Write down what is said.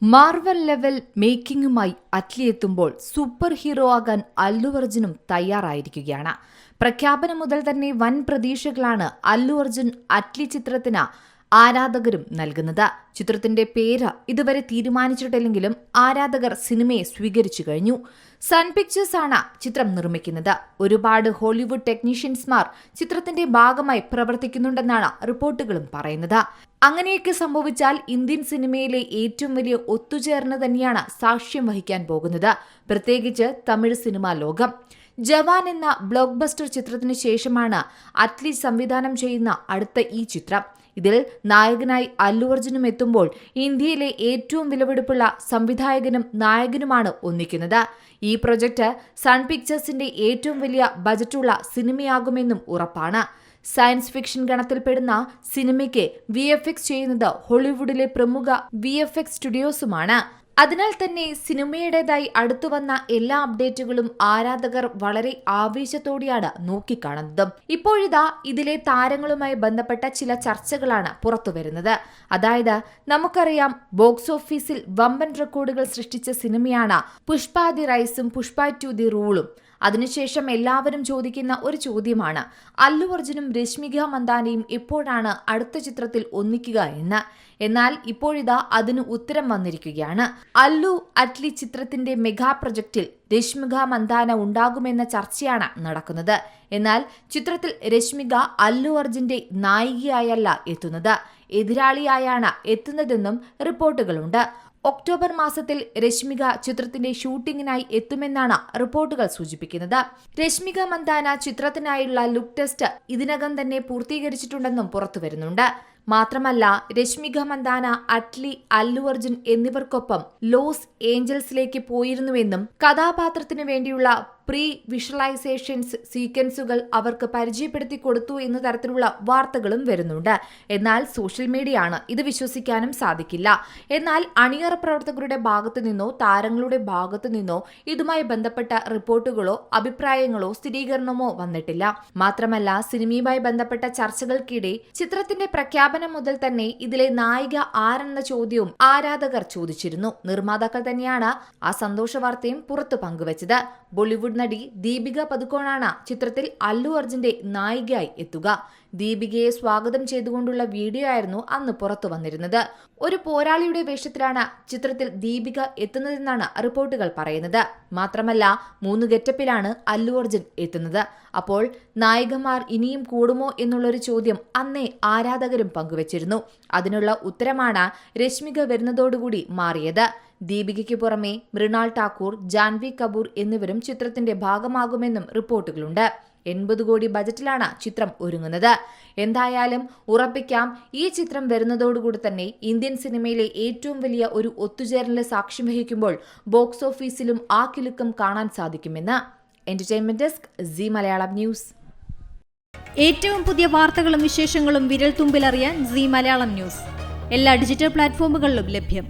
Marvel level മേക്കിംഗുമായി Atley എത്തുമ്പോൾ super hero ആകാൻ അല്ലു അർജുനും തയ്യാറായിരിക്കുകയാണ്. പ്രഖ്യാപനം മുതൽ തന്നെ വൻ പ്രതീക്ഷകളാണ് അല്ലു അർജുൻ അറ്റ്ലി ചിത്രത്തിന് ആരാധകരും നൽകുന്നത്. ചിത്രത്തിന്റെ പേര് ഇതുവരെ തീരുമാനിച്ചിട്ടില്ലെങ്കിലും ആരാധകർ സിനിമയെ സ്വീകരിച്ചു കഴിഞ്ഞു. സൺ പിക്ചേഴ്സ് ആണ് ചിത്രം നിർമ്മിക്കുന്നത്. ഒരുപാട് ഹോളിവുഡ് ടെക്നീഷ്യൻസ്മാർ ചിത്രത്തിന്റെ ഭാഗമായി പ്രവർത്തിക്കുന്നുണ്ടെന്നാണ് റിപ്പോർട്ടുകളും പറയുന്നത്. അങ്ങനെയൊക്കെ സംഭവിച്ചാൽ ഇന്ത്യൻ സിനിമയിലെ ഏറ്റവും വലിയ ഒത്തുചേർന്ന് തന്നെയാണ് സാക്ഷ്യം വഹിക്കാൻ പോകുന്നത്, പ്രത്യേകിച്ച് തമിഴ് സിനിമാ ലോകം. ജവാൻ എന്ന ബ്ലോക്ക് ബസ്റ്റർ ചിത്രത്തിനു ശേഷമാണ് അറ്റ്ലി സംവിധാനം ചെയ്യുന്ന അടുത്ത ഈ ചിത്രം. ഇതിൽ നായകനായി അല്ലു അർജുനും എത്തുമ്പോൾ ഇന്ത്യയിലെ ഏറ്റവും വിലപിടിപ്പുള്ള സംവിധായകനും നായകനുമാണ് ഒന്നിക്കുന്നത്. ഈ പ്രൊജക്ട് സൺ പിക്ചേഴ്സിന്റെ ഏറ്റവും വലിയ ബജറ്റുള്ള സിനിമയാകുമെന്നും ഉറപ്പാണ്. സയൻസ് ഫിക്ഷൻ ഗണത്തിൽപ്പെടുന്ന സിനിമയ്ക്ക് VFX ചെയ്യുന്നത് ഹോളിവുഡിലെ പ്രമുഖ VFX സ്റ്റുഡിയോസുമാണ്. അതിനാൽ തന്നെ സിനിമയുടേതായി അടുത്തുവന്ന എല്ലാ അപ്ഡേറ്റുകളും ആരാധകർ വളരെ ആവേശത്തോടെയാണ് നോക്കിക്കാണുന്നത്. ഇപ്പോഴിതാ ഇതിലെ താരങ്ങളുമായി ബന്ധപ്പെട്ട ചില ചർച്ചകളാണ് പുറത്തുവരുന്നത്. അതായത് നമുക്കറിയാം, ബോക്സ് ഓഫീസിൽ വമ്പൻ റെക്കോർഡുകൾ സൃഷ്ടിച്ച സിനിമയാണ് പുഷ്പ ദി റൈസും പുഷ്പ 2 ദി റൂളും. അതിനുശേഷം എല്ലാവരും ചോദിക്കുന്ന ഒരു ചോദ്യമാണ്, അല്ലു അർജുനും രശ്മിക മന്ദാനയും എപ്പോഴാണ് അടുത്ത ചിത്രത്തിൽ ഒന്നിക്കുക എന്ന്. എന്നാൽ ഇപ്പോഴിതാ അതിന് ഉത്തരം വന്നിരിക്കുകയാണ്. അല്ലു അറ്റ്ലി ചിത്രത്തിന്റെ മെഗാ പ്രൊജക്റ്റിൽ രശ്മിക മന്ദാന ഉണ്ടാകുമെന്ന ചർച്ചയാണ് നടക്കുന്നത്. എന്നാൽ ചിത്രത്തിൽ രശ്മിക അല്ലു അർജുന്റെ നായികയായല്ല എത്തുന്നത്, എതിരാളിയായാണ് എത്തുന്നതെന്നും റിപ്പോർട്ടുകളുണ്ട്. ഒക്ടോബർ മാസത്തിൽ രശ്മിക ചിത്രത്തിന്റെ ഷൂട്ടിങ്ങിനായി എത്തുമെന്നാണ് റിപ്പോർട്ടുകൾ സൂചിപ്പിക്കുന്നത്. രശ്മിക മന്ദാന ചിത്രത്തിനായുള്ള ലുക്ക് ടെസ്റ്റ് ഇതിനകം തന്നെ പൂർത്തീകരിച്ചിട്ടുണ്ടെന്നും പുറത്തുവരുന്നുണ്ട്. മാത്രമല്ല, രശ്മിക മന്ദാന അറ്റ്ലി, അല്ലു അർജുൻ എന്നിവർക്കൊപ്പം ലോസ് ഏഞ്ചൽസിലേക്ക് പോയിരുന്നുവെന്നും കഥാപാത്രത്തിനു വേണ്ടിയുള്ള പ്രീ വിഷ്വലൈസേഷൻസ് സീക്വൻസുകൾ അവർക്ക് പരിചയപ്പെടുത്തി കൊടുത്തു എന്ന തരത്തിലുള്ള വാർത്തകളും വരുന്നുണ്ട്. എന്നാൽ സോഷ്യൽ മീഡിയയാണ്, ഇത് വിശ്വസിക്കാനും സാധിക്കില്ല. എന്നാൽ അണിയറ പ്രവർത്തകരുടെ ഭാഗത്തു നിന്നോ താരങ്ങളുടെ ഭാഗത്തു നിന്നോ ഇതുമായി ബന്ധപ്പെട്ട റിപ്പോർട്ടുകളോ അഭിപ്രായങ്ങളോ സ്ഥിരീകരണമോ വന്നിട്ടില്ല. മാത്രമല്ല, സിനിമയുമായി ബന്ധപ്പെട്ട ചർച്ചകൾക്കിടെ ചിത്രത്തിന്റെ പ്രഖ്യാപനം മുതൽ തന്നെ ഇതിലെ നായിക ആരെന്ന ചോദ്യവും ആരാധകർ ചോദിച്ചിരുന്നു. നിർമ്മാതാക്കൾ തന്നെയാണ് ആ സന്തോഷ വാർത്തയും പുറത്തു പങ്കുവച്ചത്. ബോളിവുഡ് നടി ദീപിക പദുക്കോണാണ് ചിത്രത്തിൽ അല്ലു അർജുന്റെ നായികയായി എത്തുക. ദീപികയെ സ്വാഗതം ചെയ്തുകൊണ്ടുള്ള വീഡിയോ ആയിരുന്നു അന്ന് പുറത്തു വന്നിരുന്നത്. ഒരു പോരാളിയുടെ വേഷത്തിലാണ് ചിത്രത്തിൽ ദീപിക എത്തുന്നതെന്നാണ് റിപ്പോർട്ടുകൾ പറയുന്നത്. മാത്രമല്ല, 3 ഗെറ്റപ്പിലാണ് അല്ലു അർജുൻ എത്തുന്നത്. അപ്പോൾ നായികമാർ ഇനിയും കൂടുമോ എന്നുള്ളൊരു ചോദ്യം അന്നേ ആരാധകരും പങ്കുവച്ചിരുന്നു. അതിനുള്ള ഉത്തരമാണ് രശ്മിക വരുന്നതോടുകൂടി മാറിയത്. ദീപികയ്ക്ക് പുറമെ മൃണാൾ ഠാക്കൂർ, ജാൻവി കപൂർ എന്നിവരും ചിത്രത്തിന്റെ ഭാഗമാകുമെന്നും റിപ്പോർട്ടുകളുണ്ട്. 80 കോടി ബജറ്റിലാണ് ചിത്രം ഒരുങ്ങുന്നത്. എന്തായാലും ഉറപ്പിക്കാം, ഈ ചിത്രം വരുന്നതോടുകൂടി തന്നെ ഇന്ത്യൻ സിനിമയിലെ ഏറ്റവും വലിയ ഒരു ഒത്തുചേരലിന് സാക്ഷ്യം വഹിക്കുമ്പോൾ ബോക്സ് ഓഫീസിലും ആ കിലുക്കം കാണാൻ സാധിക്കുമെന്ന്. Entertainment desk, Zee Malayalam news. ഏറ്റവും പുതിയ വാർത്തകളും വിശേഷങ്ങളും വിരൽ തുമ്പിലറിയാൻ സീ മലയാളം ന്യൂസ് എല്ലാ ഡിജിറ്റൽ പ്ലാറ്റ്ഫോമുകളിലും ലഭ്യം.